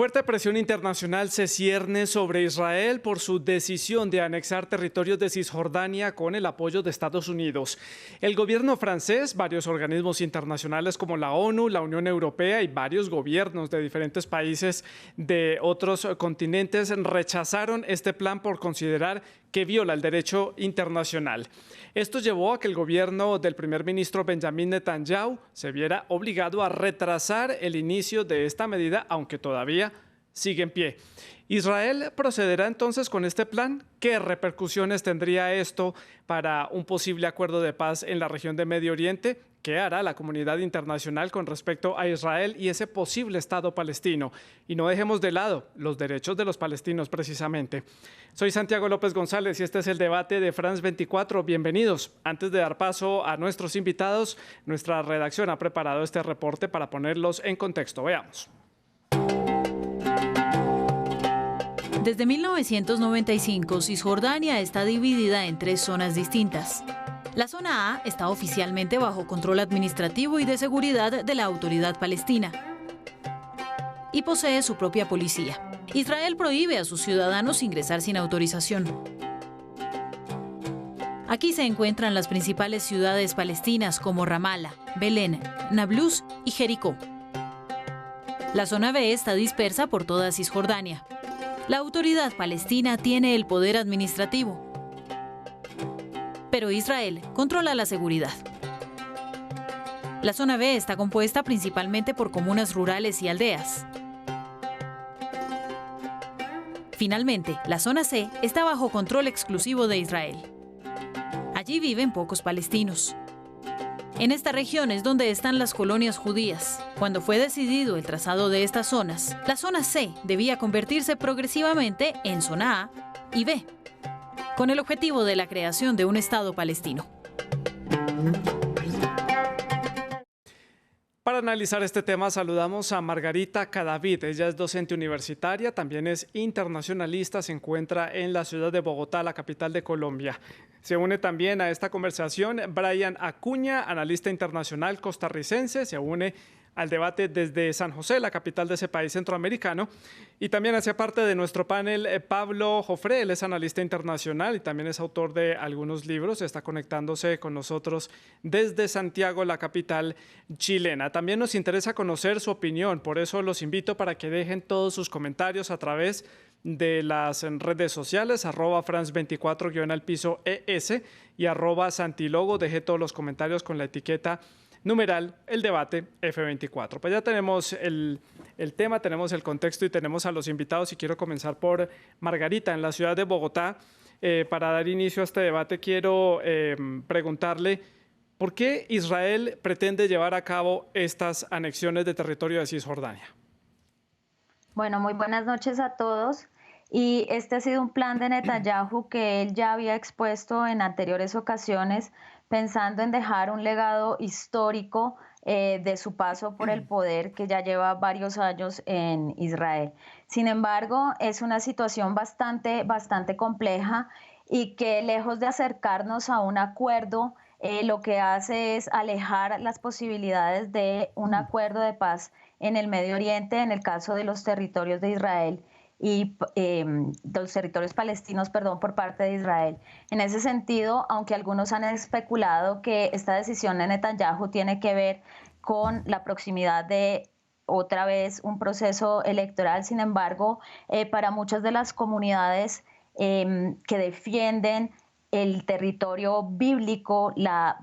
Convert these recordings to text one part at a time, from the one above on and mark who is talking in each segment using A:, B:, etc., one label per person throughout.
A: Fuerte presión internacional se cierne sobre Israel por su decisión de anexar territorios de Cisjordania con el apoyo de Estados Unidos. El gobierno francés, varios organismos internacionales como la ONU, la Unión Europea y varios gobiernos de diferentes países de otros continentes rechazaron este plan por considerar que viola el derecho internacional. Esto llevó a que el gobierno del primer ministro Benjamin Netanyahu se viera obligado a retrasar el inicio de esta medida, aunque todavía sigue en pie. ¿Israel procederá entonces con este plan? ¿Qué repercusiones tendría esto para un posible acuerdo de paz en la región de Medio Oriente? ¿Qué hará la comunidad internacional con respecto a Israel y ese posible Estado palestino? Y no dejemos de lado los derechos de los palestinos precisamente. Soy Santiago López González y este es el debate de France 24. Bienvenidos. Antes de dar paso a nuestros invitados, nuestra redacción ha preparado este reporte para ponerlos en contexto. Veamos.
B: Desde 1995, Cisjordania está dividida en 3 zonas distintas. La zona A está oficialmente bajo control administrativo y de seguridad de la Autoridad Palestina y posee su propia policía. Israel prohíbe a sus ciudadanos ingresar sin autorización. Aquí se encuentran las principales ciudades palestinas como Ramala, Belén, Nablus y Jericó. La zona B está dispersa por toda Cisjordania. La Autoridad Palestina tiene el poder administrativo, pero Israel controla la seguridad. La zona B está compuesta principalmente por comunas rurales y aldeas. Finalmente, la zona C está bajo control exclusivo de Israel. Allí viven pocos palestinos. En esta región es donde están las colonias judías. Cuando fue decidido el trazado de estas zonas, la zona C debía convertirse progresivamente en zona A y B, con el objetivo de la creación de un Estado palestino.
A: Para analizar este tema saludamos a Margarita Cadavid. Ella es docente universitaria, también es internacionalista, se encuentra en la ciudad de Bogotá, la capital de Colombia. Se une también a esta conversación Brian Acuña, analista internacional costarricense, se une al debate desde San José, la capital de ese país centroamericano. Y también hace parte de nuestro panel Pablo Jofré, él es analista internacional y también es autor de algunos libros, está conectándose con nosotros desde Santiago, la capital chilena. También nos interesa conocer su opinión, por eso los invito para que dejen todos sus comentarios a través de las redes sociales, @France24_ES y @Santilogo. Deje todos los comentarios con la etiqueta numeral el debate F24. Pues ya tenemos el tema, tenemos el contexto y tenemos a los invitados y quiero comenzar por Margarita en la ciudad de Bogotá. Para dar inicio a este debate quiero preguntarle ¿por qué Israel pretende llevar a cabo estas anexiones de territorio de Cisjordania?
C: Bueno, muy buenas noches a todos. Y este ha sido un plan de Netanyahu que él ya había expuesto en anteriores ocasiones, pensando en dejar un legado histórico de su paso por el poder que ya lleva varios años en Israel. Sin embargo, es una situación bastante compleja y que lejos de acercarnos a un acuerdo, lo que hace es alejar las posibilidades de un acuerdo de paz en el Medio Oriente, en el caso de los territorios de Israel y los territorios palestinos, por parte de Israel. En ese sentido, aunque algunos han especulado que esta decisión de Netanyahu tiene que ver con la proximidad de otra vez un proceso electoral, sin embargo, para muchas de las comunidades que defienden el territorio bíblico, la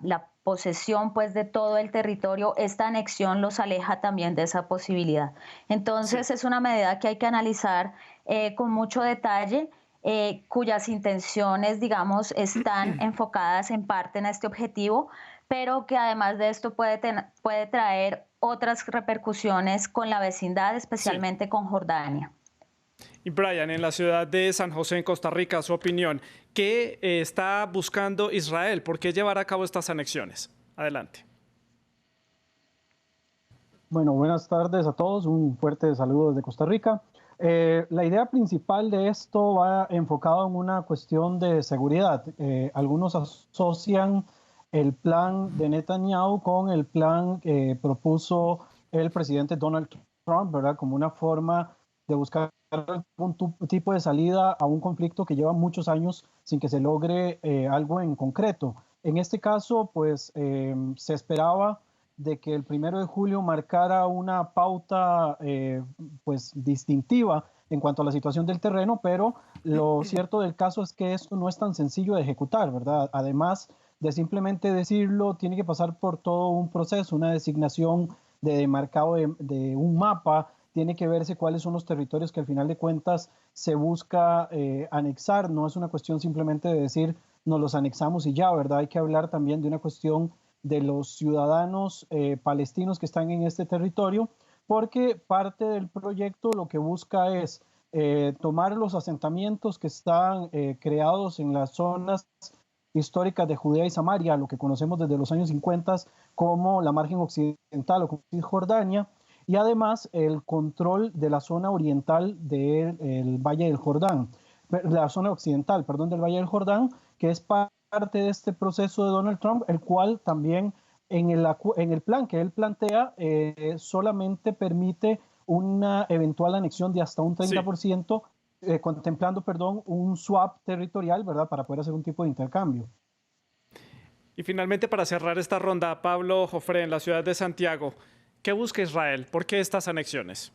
C: posesión pues de todo el territorio, esta anexión los aleja también de esa posibilidad. Entonces es una medida que hay que analizar con mucho detalle, cuyas intenciones, digamos, están enfocadas en parte en este objetivo, pero que además de esto puede traer otras repercusiones con la vecindad, especialmente con Jordania.
A: Y Brian, en la ciudad de San José, en Costa Rica, su opinión, ¿qué está buscando Israel? ¿Por qué llevar a cabo estas anexiones? Adelante.
D: Bueno, buenas tardes a todos, un fuerte saludo desde Costa Rica. La idea principal de esto va enfocado en una cuestión de seguridad. Algunos asocian el plan de Netanyahu con el plan que propuso el presidente Donald Trump, ¿verdad? Como una forma de buscar algún tipo de salida a un conflicto que lleva muchos años sin que se logre algo en concreto. En este caso, pues se esperaba de que el 1 de julio marcara una pauta pues distintiva en cuanto a la situación del terreno, pero lo cierto del caso es que esto no es tan sencillo de ejecutar, ¿verdad? Además de simplemente decirlo, tiene que pasar por todo un proceso, una designación de demarcado de un mapa, tiene que verse cuáles son los territorios que al final de cuentas se busca anexar, no es una cuestión simplemente de decir nos los anexamos y ya, ¿verdad? Hay que hablar también de una cuestión de los ciudadanos palestinos que están en este territorio, porque parte del proyecto lo que busca es tomar los asentamientos que están creados en las zonas históricas de Judea y Samaria, lo que conocemos desde los años 50 como la margen occidental o como Cisjordania, y además el control de la zona oriental del Valle del Jordán, la zona occidental, perdón, del Valle del Jordán, que es parte de este proceso de Donald Trump, el cual también en el plan que él plantea solamente permite una eventual anexión de hasta un 30%, contemplando, perdón, un swap territorial, ¿verdad?, para poder hacer un tipo de intercambio.
A: Y finalmente, para cerrar esta ronda, Pablo Jofré, en la ciudad de Santiago, ¿qué busca Israel? ¿Por qué estas anexiones?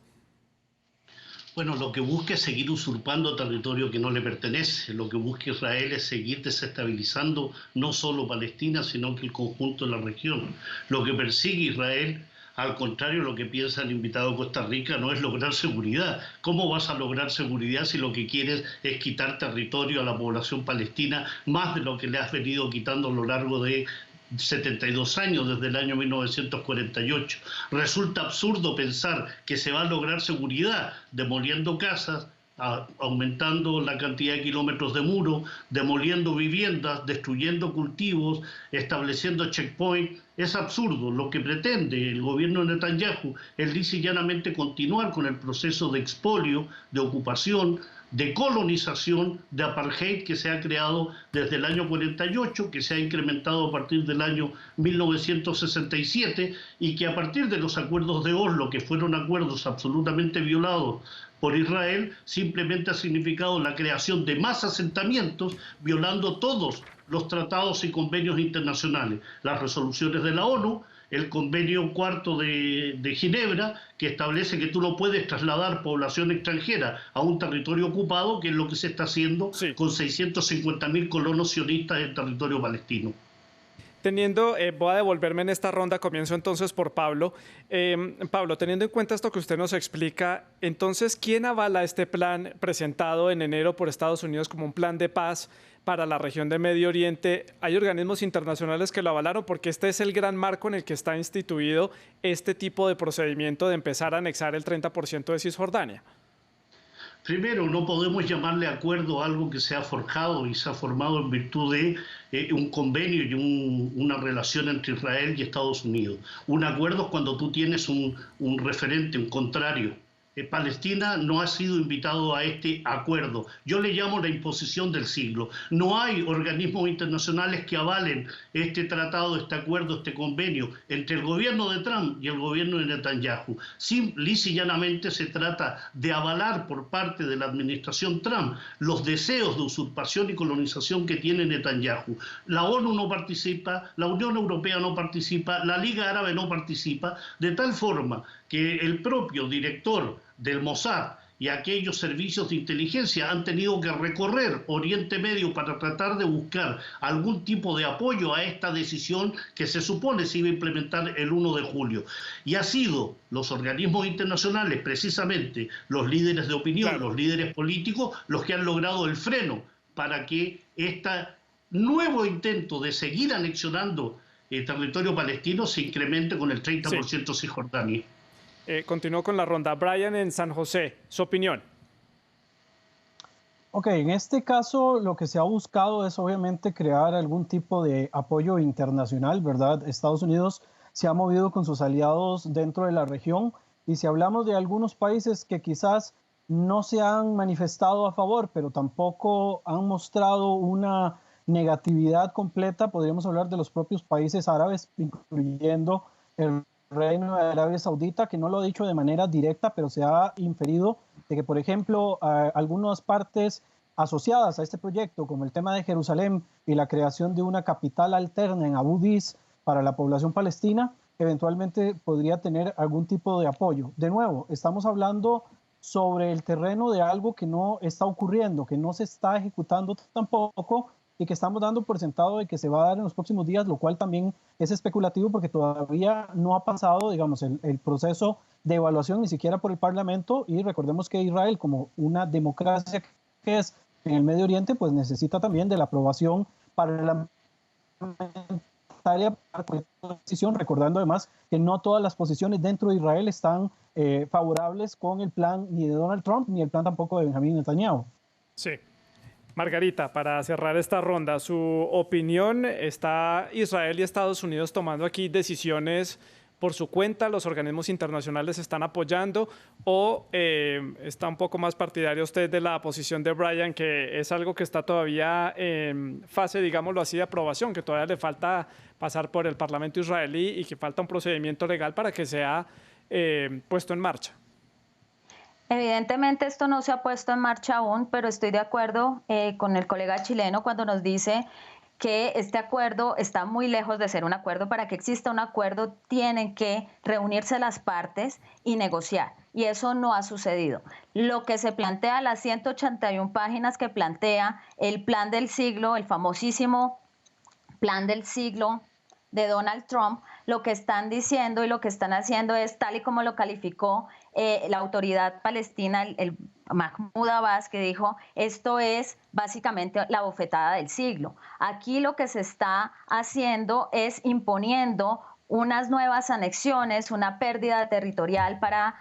E: Bueno, lo que busca es seguir usurpando territorio que no le pertenece. Lo que busca Israel es seguir desestabilizando no solo Palestina, sino que el conjunto de la región. Lo que persigue Israel, al contrario, lo que piensa el invitado de Costa Rica, no es lograr seguridad. ¿Cómo vas a lograr seguridad si lo que quieres es quitar territorio a la población palestina, más de lo que le has venido quitando a lo largo de 72 años, desde el año 1948. Resulta absurdo pensar que se va a lograr seguridad demoliendo casas, aumentando la cantidad de kilómetros de muro, demoliendo viviendas, destruyendo cultivos, estableciendo checkpoints. Es absurdo. Lo que pretende el gobierno de Netanyahu es lisa y llanamente continuar con el proceso de expolio, de ocupación, de colonización, de apartheid que se ha creado desde el año 48, que se ha incrementado a partir del año 1967 y que a partir de los acuerdos de Oslo, que fueron acuerdos absolutamente violados por Israel, simplemente ha significado la creación de más asentamientos, violando todos los tratados y convenios internacionales, las resoluciones de la ONU, el convenio cuarto de Ginebra, que establece que tú no puedes trasladar población extranjera a un territorio ocupado, que es lo que se está haciendo con 650.000 colonos sionistas en territorio palestino.
A: Voy a devolverme en esta ronda, comienzo entonces por Pablo. Pablo, teniendo en cuenta esto que usted nos explica, entonces, ¿quién avala este plan presentado en enero por Estados Unidos como un plan de paz para la región de Medio Oriente? ¿Hay organismos internacionales que lo avalaron? Porque este es el gran marco en el que está instituido este tipo de procedimiento de empezar a anexar el 30% de Cisjordania.
E: Primero, no podemos llamarle acuerdo a algo que se ha forjado y se ha formado en virtud de un convenio y una relación entre Israel y Estados Unidos. Un acuerdo es cuando tú tienes un referente, un contrario. Palestina no ha sido invitado a este acuerdo. Yo le llamo la imposición del siglo. No hay organismos internacionales que avalen este tratado, este acuerdo, este convenio entre el gobierno de Trump y el gobierno de Netanyahu. Lisa y llanamente se trata de avalar por parte de la administración Trump los deseos de usurpación y colonización que tiene Netanyahu. La ONU no participa, la Unión Europea no participa, la Liga Árabe no participa, de tal forma que el propio director del Mossad y aquellos servicios de inteligencia han tenido que recorrer Oriente Medio para tratar de buscar algún tipo de apoyo a esta decisión que se supone se iba a implementar el 1 de julio. Y ha sido los organismos internacionales, precisamente los líderes de opinión, los líderes políticos, los que han logrado el freno para que este nuevo intento de seguir anexionando el territorio palestino se incremente con el 30% Cisjordania.
A: Continúo con la ronda. Brian, en San José, su opinión.
D: Ok, en este caso lo que se ha buscado es obviamente crear algún tipo de apoyo internacional, ¿verdad? Estados Unidos se ha movido con sus aliados dentro de la región y si hablamos de algunos países que quizás no se han manifestado a favor, pero tampoco han mostrado una negatividad completa, podríamos hablar de los propios países árabes, incluyendo el Reino de Arabia Saudita, que no lo ha dicho de manera directa, pero se ha inferido de que, por ejemplo, algunas partes asociadas a este proyecto, como el tema de Jerusalén y la creación de una capital alterna en Abu Dis para la población palestina, eventualmente podría tener algún tipo de apoyo. De nuevo, estamos hablando sobre el terreno de algo que no está ocurriendo, que no se está ejecutando tampoco y que estamos dando por sentado de que se va a dar en los próximos días, lo cual también es especulativo porque todavía no ha pasado, digamos, el proceso de evaluación ni siquiera por el Parlamento, y recordemos que Israel, como una democracia que es en el Medio Oriente, pues necesita también de la aprobación parlamentaria para cualquier decisión, recordando además que no todas las posiciones dentro de Israel están favorables con el plan ni de Donald Trump ni el plan tampoco de Benjamín Netanyahu.
A: Sí. Margarita, para cerrar esta ronda, su opinión, ¿está Israel y Estados Unidos tomando aquí decisiones por su cuenta? ¿Los organismos internacionales están apoyando? ¿O está un poco más partidario usted de la posición de Bryan, que es algo que está todavía en fase, digámoslo así, de aprobación, que todavía le falta pasar por el Parlamento israelí y que falta un procedimiento legal para que sea puesto en marcha?
C: Evidentemente esto no se ha puesto en marcha aún, pero estoy de acuerdo con el colega chileno cuando nos dice que este acuerdo está muy lejos de ser un acuerdo. Para que exista un acuerdo tienen que reunirse las partes y negociar, y eso no ha sucedido. Lo que se plantea, las 181 páginas que plantea el plan del siglo, el famosísimo plan del siglo de Donald Trump, lo que están diciendo y lo que están haciendo es, tal y como lo calificó la autoridad palestina, el Mahmoud Abbas, que dijo, esto es básicamente la bofetada del siglo. Aquí lo que se está haciendo es imponiendo unas nuevas anexiones, una pérdida territorial para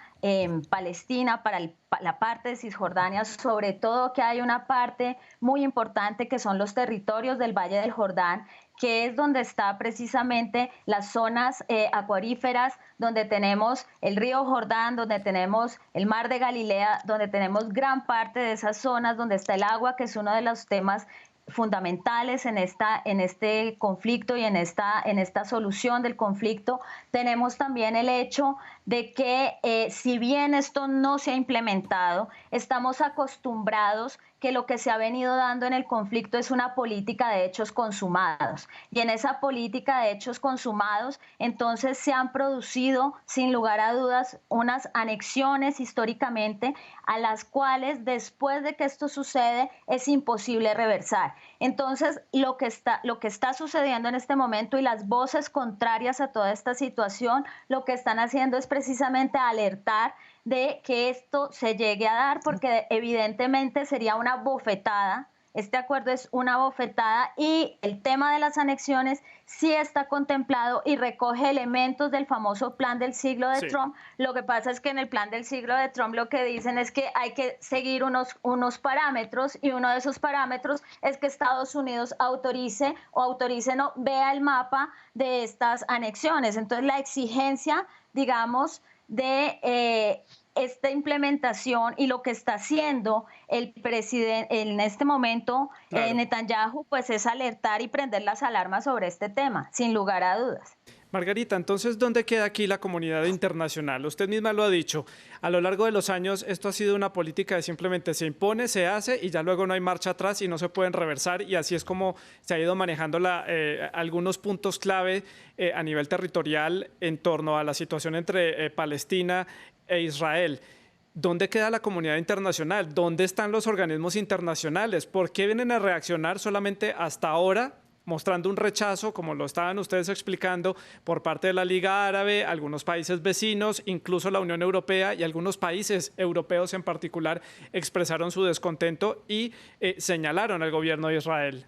C: Palestina, para la parte de Cisjordania, sobre todo que hay una parte muy importante que son los territorios del Valle del Jordán, que es donde está precisamente las zonas acuaríferas, donde tenemos el río Jordán, donde tenemos el mar de Galilea, donde tenemos gran parte de esas zonas, donde está el agua, que es uno de los temas fundamentales en este conflicto y en esta solución del conflicto. Tenemos también el hecho de que si bien esto no se ha implementado, estamos acostumbrados que lo que se ha venido dando en el conflicto es una política de hechos consumados. Y en esa política de hechos consumados, entonces se han producido, sin lugar a dudas, unas anexiones históricamente a las cuales después de que esto sucede es imposible reversar. Entonces, lo que está sucediendo en este momento y las voces contrarias a toda esta situación, lo que están haciendo es precisamente alertar de que esto se llegue a dar, porque evidentemente sería una bofetada. Este acuerdo es una bofetada y el tema de las anexiones sí está contemplado y recoge elementos del famoso plan del siglo de Trump. Lo que pasa es que en el plan del siglo de Trump lo que dicen es que hay que seguir unos parámetros, y uno de esos parámetros es que Estados Unidos autorice no vea el mapa de estas anexiones. Entonces la exigencia, digamos, de esta implementación y lo que está haciendo el presidente en este momento, claro, Netanyahu, pues es alertar y prender las alarmas sobre este tema, sin lugar a dudas.
A: Margarita, entonces, ¿dónde queda aquí la comunidad internacional? Usted misma lo ha dicho, a lo largo de los años esto ha sido una política de simplemente se impone, se hace y ya luego no hay marcha atrás y no se pueden reversar, y así es como se ha ido manejando algunos puntos clave a nivel territorial en torno a la situación entre Palestina e Israel. ¿Dónde queda la comunidad internacional? ¿Dónde están los organismos internacionales? ¿Por qué vienen a reaccionar solamente hasta ahora, mostrando un rechazo, como lo estaban ustedes explicando, por parte de la Liga Árabe, algunos países vecinos, incluso la Unión Europea y algunos países europeos en particular expresaron su descontento y señalaron al gobierno de Israel?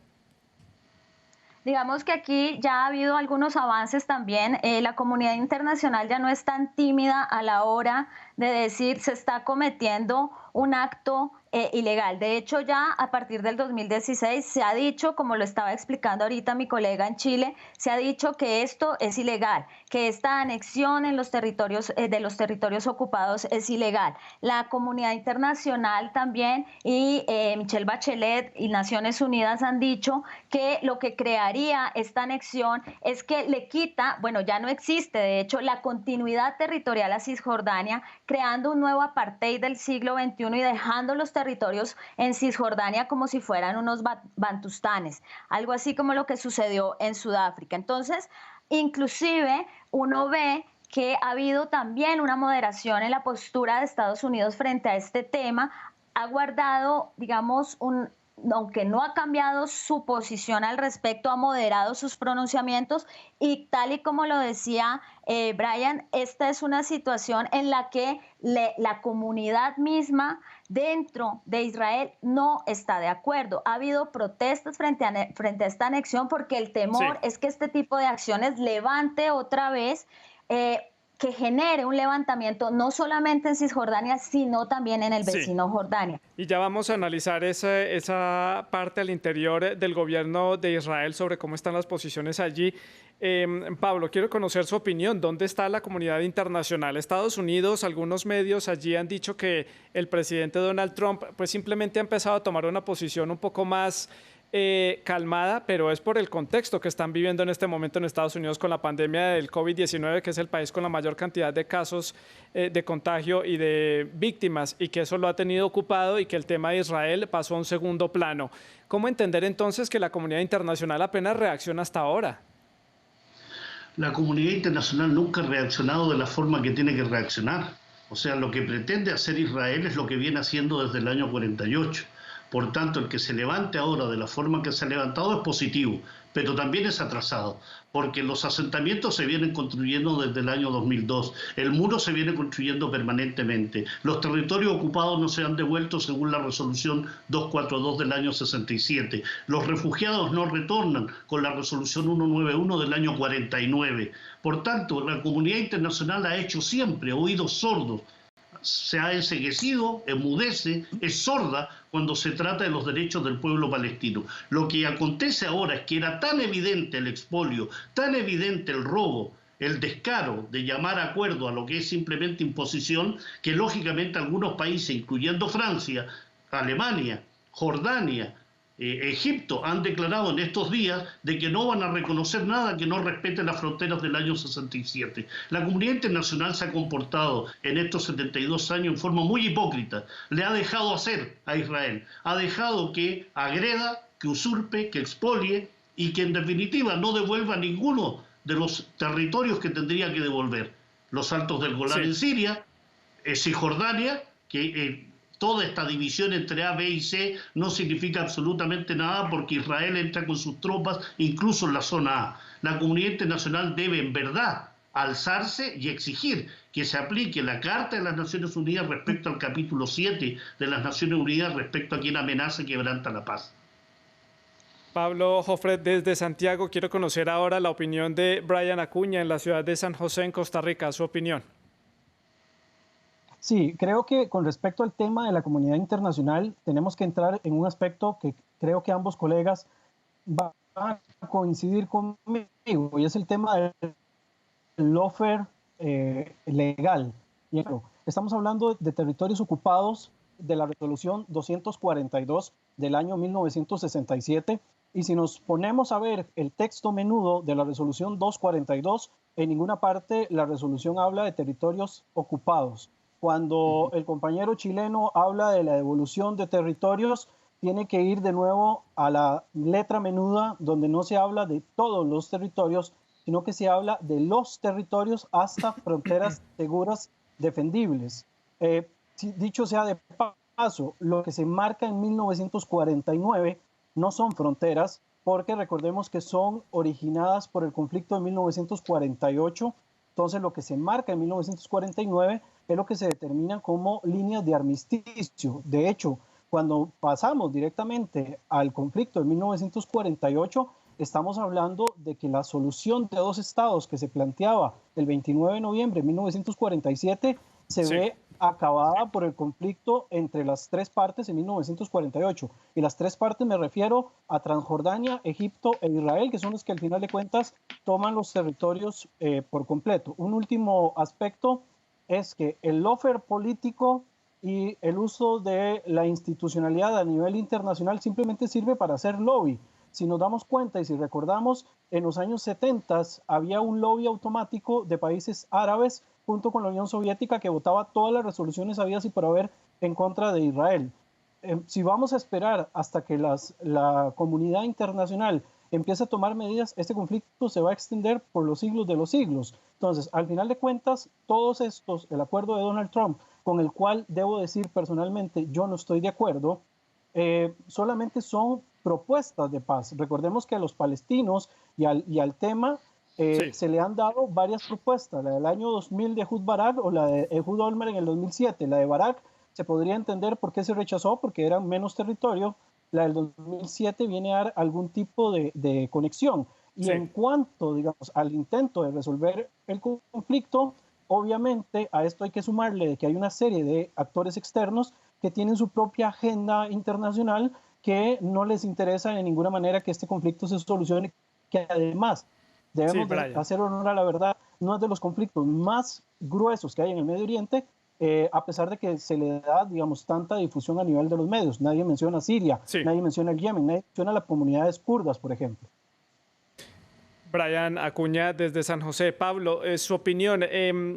C: Digamos que aquí ya ha habido algunos avances también. La comunidad internacional ya no es tan tímida a la hora de decir se está cometiendo un acto ilegal. De hecho, ya a partir del 2016 se ha dicho, como lo estaba explicando ahorita mi colega en Chile, se ha dicho que esto es ilegal, que esta anexión en los territorios de los territorios ocupados es ilegal. La comunidad internacional también y Michelle Bachelet y Naciones Unidas han dicho que lo que crearía esta anexión es que le quita, bueno, ya no existe, de hecho, la continuidad territorial a Cisjordania, creando un nuevo apartheid del siglo XXI y dejando los territorios en Cisjordania como si fueran unos bantustanes, algo así como lo que sucedió en Sudáfrica. Entonces, inclusive uno ve que ha habido también una moderación en la postura de Estados Unidos frente a este tema, ha guardado, digamos, aunque no ha cambiado su posición al respecto, ha moderado sus pronunciamientos y tal y como lo decía Brian, esta es una situación en la que la comunidad misma dentro de Israel no está de acuerdo. Ha habido protestas frente a esta anexión porque el temor es que este tipo de acciones levante otra vez que genere un levantamiento no solamente en Cisjordania, sino también en el vecino Jordania.
A: Y ya vamos a analizar esa parte al interior del gobierno de Israel sobre cómo están las posiciones allí. Pablo, quiero conocer su opinión. ¿Dónde está la comunidad internacional? Estados Unidos, algunos medios allí han dicho que el presidente Donald Trump pues simplemente ha empezado a tomar una posición un poco más calmada, pero es por el contexto que están viviendo en este momento en Estados Unidos con la pandemia del COVID-19, que es el país con la mayor cantidad de casos de contagio y de víctimas, y que eso lo ha tenido ocupado y que el tema de Israel pasó a un segundo plano. ¿Cómo entender entonces que la comunidad internacional apenas reacciona hasta ahora?
E: La comunidad internacional nunca ha reaccionado de la forma que tiene que reaccionar. O sea, lo que pretende hacer Israel es lo que viene haciendo desde el año 48. Por tanto, el que se levante ahora de la forma que se ha levantado es positivo, pero también es atrasado, porque los asentamientos se vienen construyendo desde el año 2002, el muro se viene construyendo permanentemente, los territorios ocupados no se han devuelto según la resolución 242 del año 67, los refugiados no retornan con la resolución 191 del año 49. Por tanto, la comunidad internacional ha hecho siempre oídos sordos, se ha enceguecido, enmudece, es sorda cuando se trata de los derechos del pueblo palestino. Lo que acontece ahora es que era tan evidente el expolio, tan evidente el robo, el descaro de llamar a acuerdo a lo que es simplemente imposición, que lógicamente algunos países, incluyendo Francia, Alemania, Jordania, Egipto, han declarado en estos días de que no van a reconocer nada que no respete las fronteras del año 67. La comunidad internacional se ha comportado en estos 72 años en forma muy hipócrita. Le ha dejado hacer a Israel, ha dejado que agreda, que usurpe, que expolie y que en definitiva no devuelva ninguno de los territorios que tendría que devolver. Los Altos del Golán en Siria, Cisjordania, que toda esta división entre A, B y C no significa absolutamente nada porque Israel entra con sus tropas incluso en la zona A. La comunidad internacional debe en verdad alzarse y exigir que se aplique la Carta de las Naciones Unidas respecto al capítulo 7 de las Naciones Unidas respecto a quien amenaza y quebranta la paz.
A: Pablo Jofre, desde Santiago, quiero conocer ahora la opinión de Brian Acuña en la ciudad de San José, en Costa Rica. Su opinión.
D: Sí, creo que con respecto al tema de la comunidad internacional tenemos que entrar en un aspecto que creo que ambos colegas van a coincidir conmigo y es el tema del lawfare legal. Estamos hablando de territorios ocupados de la resolución 242 del año 1967 y si nos ponemos a ver el texto menudo de la resolución 242, en ninguna parte la resolución habla de territorios ocupados. Cuando el compañero chileno habla de la devolución de territorios, tiene que ir de nuevo a la letra menuda donde no se habla de todos los territorios, sino que se habla de los territorios hasta fronteras seguras defendibles. Dicho sea de paso, lo que se marca en 1949 no son fronteras, porque recordemos que son originadas por el conflicto de 1948. Entonces, lo que se marca en 1949 es lo que se determina como líneas de armisticio. De hecho, cuando pasamos directamente al conflicto de 1948, estamos hablando de que la solución de dos estados que se planteaba el 29 de noviembre de 1947 se ve acabada por el conflicto entre las tres partes en 1948. Y las tres partes me refiero a Transjordania, Egipto e Israel, que son los que al final de cuentas toman los territorios por completo. Un último aspecto es que el lawfare político y el uso de la institucionalidad a nivel internacional simplemente sirve para hacer lobby. Si nos damos cuenta y si recordamos, en los años 70 había un lobby automático de países árabes junto con la Unión Soviética que votaba todas las resoluciones habidas y por haber en contra de Israel. Si vamos a esperar hasta que la comunidad internacional empiece a tomar medidas, este conflicto se va a extender por los siglos de los siglos. Entonces, al final de cuentas, todos estos, el acuerdo de Donald Trump, con el cual debo decir personalmente yo no estoy de acuerdo, solamente son propuestas de paz. Recordemos que a los palestinos y al tema se le han dado varias propuestas, la del año 2000 de Ehud Barak o la de Ehud Olmert en el 2007. La de Barak se podría entender por qué se rechazó, porque era menos territorio. La del 2007 viene a dar algún tipo de conexión. Y en cuanto, digamos, al intento de resolver el conflicto, obviamente a esto hay que sumarle de que hay una serie de actores externos que tienen su propia agenda internacional que no les interesa de ninguna manera que este conflicto se solucione, que además debemos hacer honor a la verdad, no es de los conflictos más gruesos que hay en el Medio Oriente, a pesar de que se le da, digamos, tanta difusión a nivel de los medios. Nadie menciona Siria, nadie menciona el Yemen, nadie menciona las comunidades kurdas, por ejemplo.
A: Brian Acuña desde San José. Pablo, su opinión,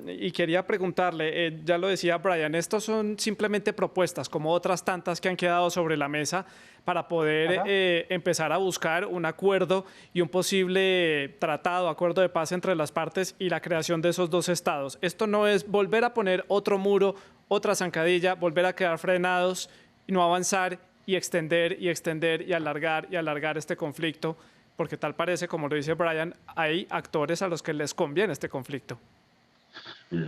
A: y quería preguntarle, ya lo decía Brian, estos son simplemente propuestas, como otras tantas que han quedado sobre la mesa para poder empezar a buscar un acuerdo y un posible tratado, acuerdo de paz entre las partes y la creación de esos dos estados. Esto no es volver a poner otro muro, otra zancadilla, volver a quedar frenados y no avanzar y extender y alargar este conflicto, porque tal parece, como lo dice Brian, hay actores a los que les conviene este conflicto.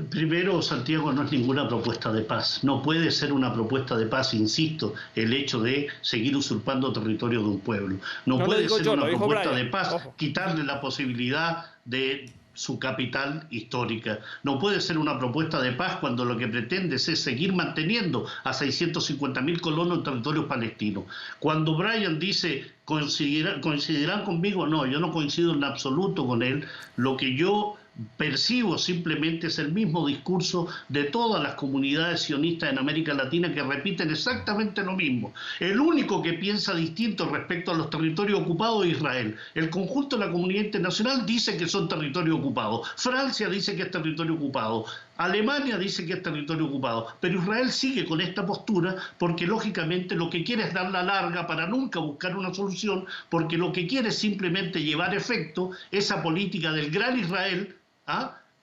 E: Primero, Santiago, no es ninguna propuesta de paz. No puede ser una propuesta de paz, insisto, el hecho de seguir usurpando territorio de un pueblo. No puede ser una propuesta de paz quitarle la posibilidad de su capital histórica. No puede ser una propuesta de paz cuando lo que pretende es seguir manteniendo a 650.000 colonos en territorio palestino. Cuando Brian dice, ¿coincidirán conmigo? No, yo no coincido en absoluto con él. Lo que yo percibo simplemente es el mismo discurso de todas las comunidades sionistas en América Latina que repiten exactamente lo mismo. El único que piensa distinto respecto a los territorios ocupados es Israel. El conjunto de la comunidad internacional dice que son territorios ocupados. Francia dice que es territorio ocupado. Alemania dice que es territorio ocupado. Pero Israel sigue con esta postura porque lógicamente lo que quiere es dar la larga para nunca buscar una solución, porque lo que quiere es simplemente llevar efecto esa política del gran Israel,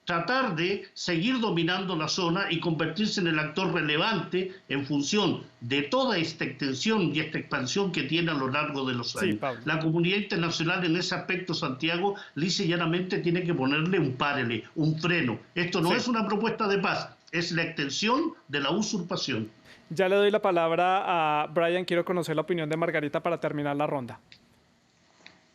E: tratar de seguir dominando la zona y convertirse en el actor relevante en función de toda esta extensión y esta expansión que tiene a lo largo de los años. La comunidad internacional en ese aspecto, Santiago, lisa y llanamente tiene que ponerle un párele, un freno. Esto no es una propuesta de paz, es la extensión de la usurpación.
A: Ya le doy la palabra a Brian. Quiero conocer la opinión de Margarita para terminar la ronda.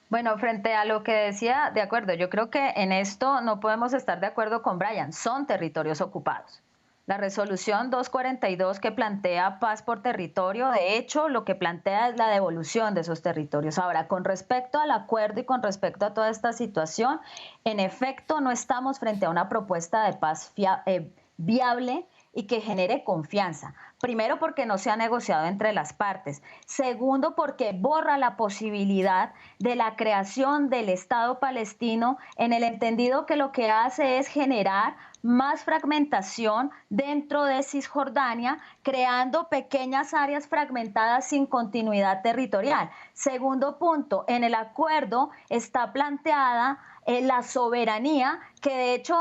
C: Bueno, frente a lo que decía, de acuerdo, yo creo que en esto no podemos estar de acuerdo con Brian, son territorios ocupados. La resolución 242 que plantea paz por territorio, de hecho, lo que plantea es la devolución de esos territorios. Ahora, con respecto al acuerdo y con respecto a toda esta situación, en efecto, no estamos frente a una propuesta de paz viable y que genere confianza. Primero, porque no se ha negociado entre las partes. Segundo, porque borra la posibilidad de la creación del Estado palestino en el entendido que lo que hace es generar más fragmentación dentro de Cisjordania, creando pequeñas áreas fragmentadas sin continuidad territorial. Segundo punto, en el acuerdo está planteada la soberanía, que de hecho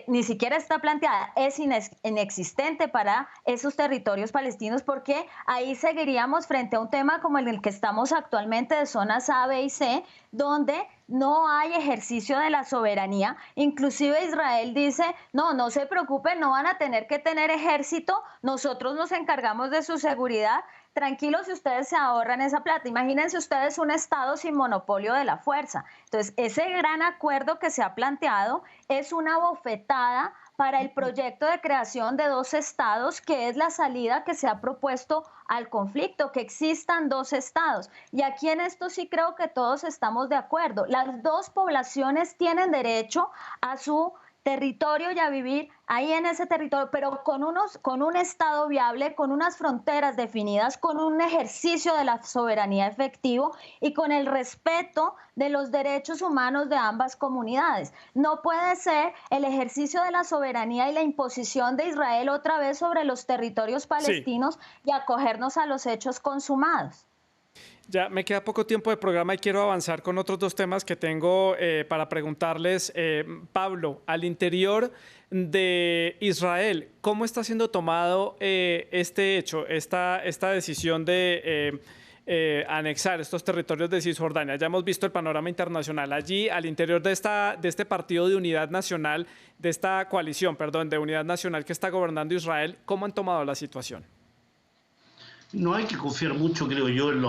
C: ni siquiera está planteada, es inexistente para esos territorios palestinos, porque ahí seguiríamos frente a un tema como el que estamos actualmente de zonas A, B y C, donde no hay ejercicio de la soberanía. Inclusive Israel dice, no se preocupen, no van a tener que tener ejército, nosotros nos encargamos de su seguridad. tranquilos si ustedes se ahorran esa plata. Imagínense ustedes un Estado sin monopolio de la fuerza. Entonces, ese gran acuerdo que se ha planteado es una bofetada para el proyecto de creación de 2 estados, que es la salida que se ha propuesto al conflicto, que existan 2 estados. Y aquí en esto sí creo que todos estamos de acuerdo. Las 2 poblaciones tienen derecho a su territorio y a vivir ahí en ese territorio, pero con un Estado viable, con unas fronteras definidas, con un ejercicio de la soberanía efectivo y con el respeto de los derechos humanos de ambas comunidades. No puede ser el ejercicio de la soberanía y la imposición de Israel otra vez sobre los territorios palestinos y acogernos a los hechos consumados.
A: Ya me queda poco tiempo de programa y quiero avanzar con otros 2 temas que tengo para preguntarles. Pablo, al interior de Israel, ¿cómo está siendo tomado este hecho, esta decisión de anexar estos territorios de Cisjordania? Ya hemos visto el panorama internacional. Allí, al interior de este partido de unidad nacional, de esta coalición, perdón, de unidad nacional que está gobernando Israel, ¿cómo han tomado la situación?
E: No hay que confiar mucho, creo yo, en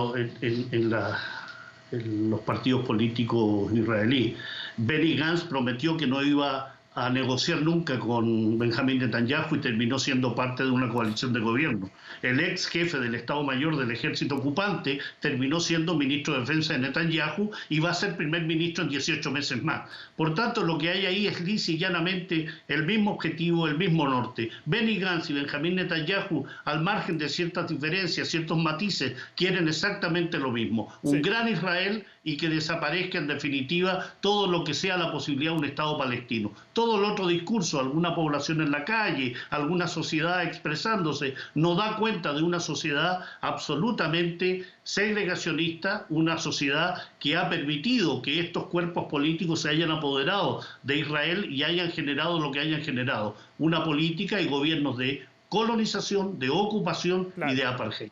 E: los partidos políticos israelíes. Benny Gantz prometió que no iba a negociar nunca con Benjamín Netanyahu y terminó siendo parte de una coalición de gobierno. El ex jefe del Estado Mayor del ejército ocupante terminó siendo ministro de Defensa de Netanyahu y va a ser primer ministro en 18 meses más. Por tanto, lo que hay ahí es lisa y llanamente el mismo objetivo, el mismo norte. Benny Gantz y Benjamín Netanyahu, al margen de ciertas diferencias, ciertos matices, quieren exactamente lo mismo. Un gran Israel y que desaparezca en definitiva todo lo que sea la posibilidad de un Estado palestino. Todo el otro discurso, alguna población en la calle, alguna sociedad expresándose, no da cuenta de una sociedad absolutamente segregacionista, una sociedad que ha permitido que estos cuerpos políticos se hayan apoderado de Israel y hayan generado lo que hayan generado, una política y gobiernos de colonización, de ocupación y de apartheid.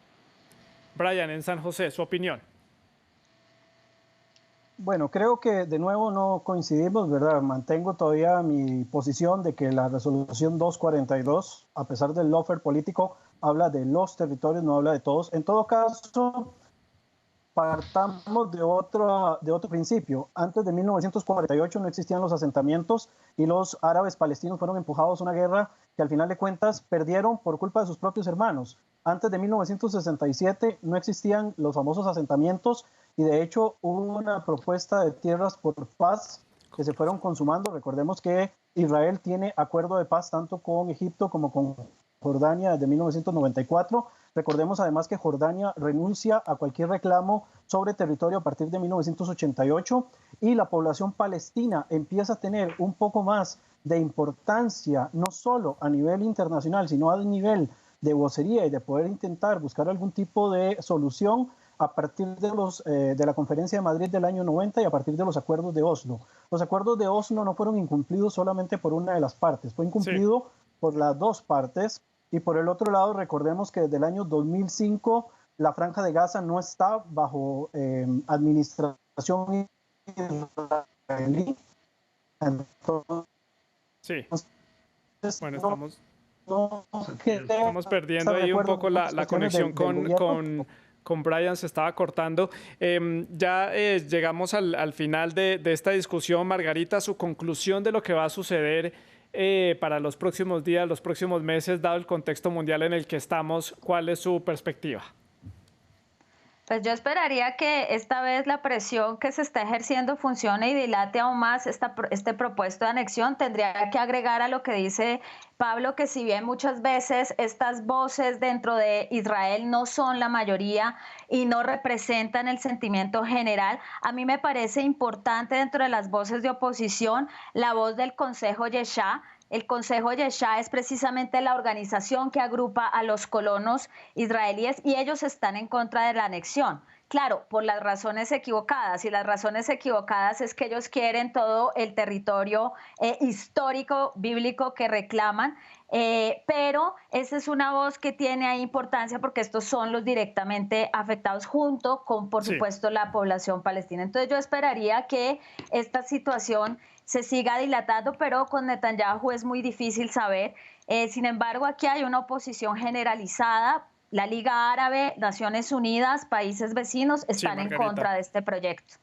A: Brian, en San José, su opinión.
D: Bueno, creo que de nuevo no coincidimos, ¿verdad? Mantengo todavía mi posición de que la resolución 242, a pesar del lawfare político, habla de los territorios, no habla de todos. En todo caso, partamos de otro principio. Antes de 1948 no existían los asentamientos y los árabes palestinos fueron empujados a una guerra que al final de cuentas perdieron por culpa de sus propios hermanos. Antes de 1967 no existían los famosos asentamientos y de hecho hubo una propuesta de tierras por paz que se fueron consumando. Recordemos que Israel tiene acuerdo de paz tanto con Egipto como con Jordania desde 1994. Recordemos además que Jordania renuncia a cualquier reclamo sobre territorio a partir de 1988 y la población palestina empieza a tener un poco más de importancia, no solo a nivel internacional, sino a nivel de vocería y de poder intentar buscar algún tipo de solución a partir de la Conferencia de Madrid del año 90 y a partir de los acuerdos de Oslo. Los acuerdos de Oslo no fueron incumplidos solamente por una de las partes, fue incumplido por las 2 partes. Y por el otro lado, recordemos que desde el año 2005 la Franja de Gaza no está bajo administración israelí. Entonces,
A: bueno, estamos perdiendo ahí un poco la conexión con Brian, se estaba cortando. Ya llegamos al final de esta discusión. Margarita, su conclusión de lo que va a suceder para los próximos días, los próximos meses, dado el contexto mundial en el que estamos, ¿cuál es su perspectiva?
C: Pues yo esperaría que esta vez la presión que se está ejerciendo funcione y dilate aún más este propuesto de anexión. Tendría que agregar a lo que dice Pablo, que si bien muchas veces estas voces dentro de Israel no son la mayoría y no representan el sentimiento general, a mí me parece importante dentro de las voces de oposición la voz del Consejo Yeshá. El Consejo Yeshá es precisamente la organización que agrupa a los colonos israelíes y ellos están en contra de la anexión. Claro, por las razones equivocadas, y las razones equivocadas es que ellos quieren todo el territorio histórico, bíblico que reclaman, pero esa es una voz que tiene ahí importancia porque estos son los directamente afectados junto con, por supuesto, la población palestina. Entonces yo esperaría que esta situación se siga dilatando, pero con Netanyahu es muy difícil saber. Sin embargo, aquí hay una oposición generalizada la Liga Árabe, Naciones Unidas, países vecinos están en contra de este proyecto.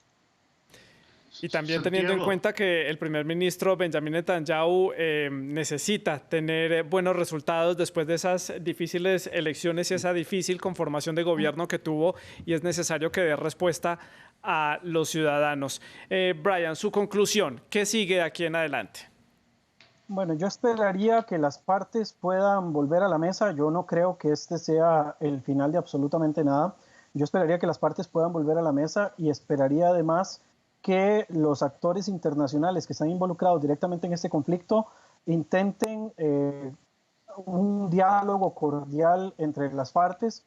A: Y también teniendo en cuenta que el primer ministro Benjamin Netanyahu necesita tener buenos resultados después de esas difíciles elecciones y esa difícil conformación de gobierno que tuvo, y es necesario que dé respuesta a los ciudadanos. Brian, su conclusión, ¿qué sigue de aquí en adelante?
D: Bueno, yo esperaría que las partes puedan volver a la mesa. Yo no creo que este sea el final de absolutamente nada. Yo esperaría que las partes puedan volver a la mesa y esperaría además que los actores internacionales que están involucrados directamente en este conflicto intenten un diálogo cordial entre las partes.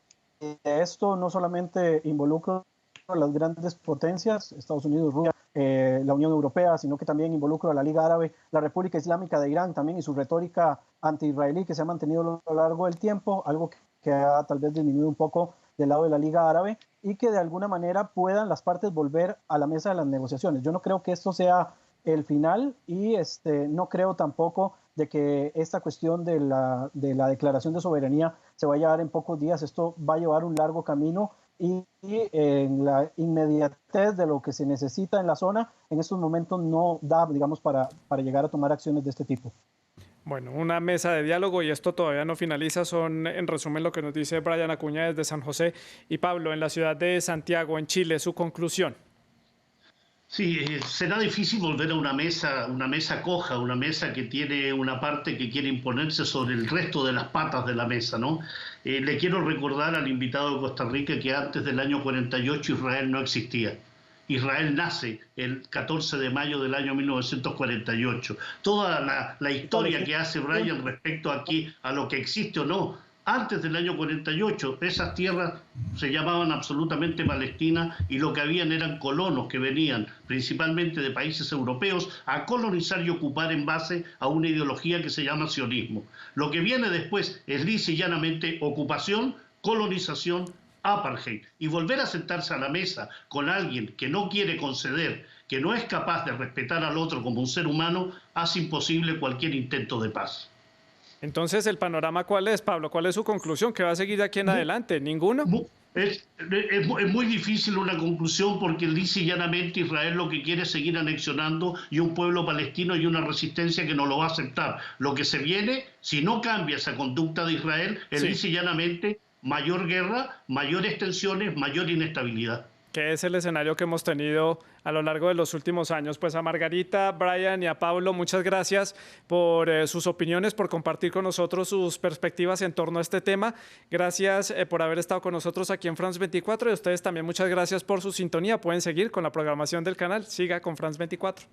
D: Esto no solamente involucra a las grandes potencias, Estados Unidos, Rusia, la Unión Europea, sino que también involucra a la Liga Árabe, la República Islámica de Irán también y su retórica anti-israelí que se ha mantenido a lo largo del tiempo, algo que ha tal vez disminuido un poco del lado de la Liga Árabe, y que de alguna manera puedan las partes volver a la mesa de las negociaciones. Yo no creo que esto sea el final y no creo tampoco de que esta cuestión de la declaración de soberanía se vaya a dar en pocos días. Esto va a llevar un largo camino y en la inmediatez de lo que se necesita en la zona, en estos momentos no da, digamos, para llegar a tomar acciones de este tipo.
A: Bueno, una mesa de diálogo y esto todavía no finaliza. Son, en resumen, lo que nos dice Brian Acuña desde San José. Y Pablo, en la ciudad de Santiago, en Chile, su conclusión.
E: Sí, será difícil volver a una mesa coja, una mesa que tiene una parte que quiere imponerse sobre el resto de las patas de la mesa, ¿no? Le quiero recordar al invitado de Costa Rica que antes del año 48 Israel no existía. Israel nace el 14 de mayo del año 1948. Toda la historia que hace Brian respecto aquí a lo que existe o no, antes del año 48, esas tierras se llamaban absolutamente Palestina y lo que habían eran colonos que venían principalmente de países europeos a colonizar y ocupar en base a una ideología que se llama sionismo. Lo que viene después es lisa y llanamente ocupación, colonización, apartheid, y volver a sentarse a la mesa con alguien que no quiere conceder, que no es capaz de respetar al otro como un ser humano, hace imposible cualquier intento de paz.
A: Entonces, ¿el panorama cuál es, Pablo? ¿Cuál es su conclusión? ¿Qué va a seguir de aquí en adelante? ¿Ninguno?
E: Es muy difícil una conclusión porque lisa y llanamente Israel lo que quiere es seguir anexionando y un pueblo palestino y una resistencia que no lo va a aceptar. Lo que se viene, si no cambia esa conducta de Israel, es lisa y llanamente mayor guerra, mayores tensiones, mayor inestabilidad.
A: Que es el escenario que hemos tenido a lo largo de los últimos años. Pues a Margarita, Brian y a Pablo, muchas gracias por sus opiniones, por compartir con nosotros sus perspectivas en torno a este tema. Gracias por haber estado con nosotros aquí en France 24 y a ustedes también muchas gracias por su sintonía. Pueden seguir con la programación del canal. Siga con France 24.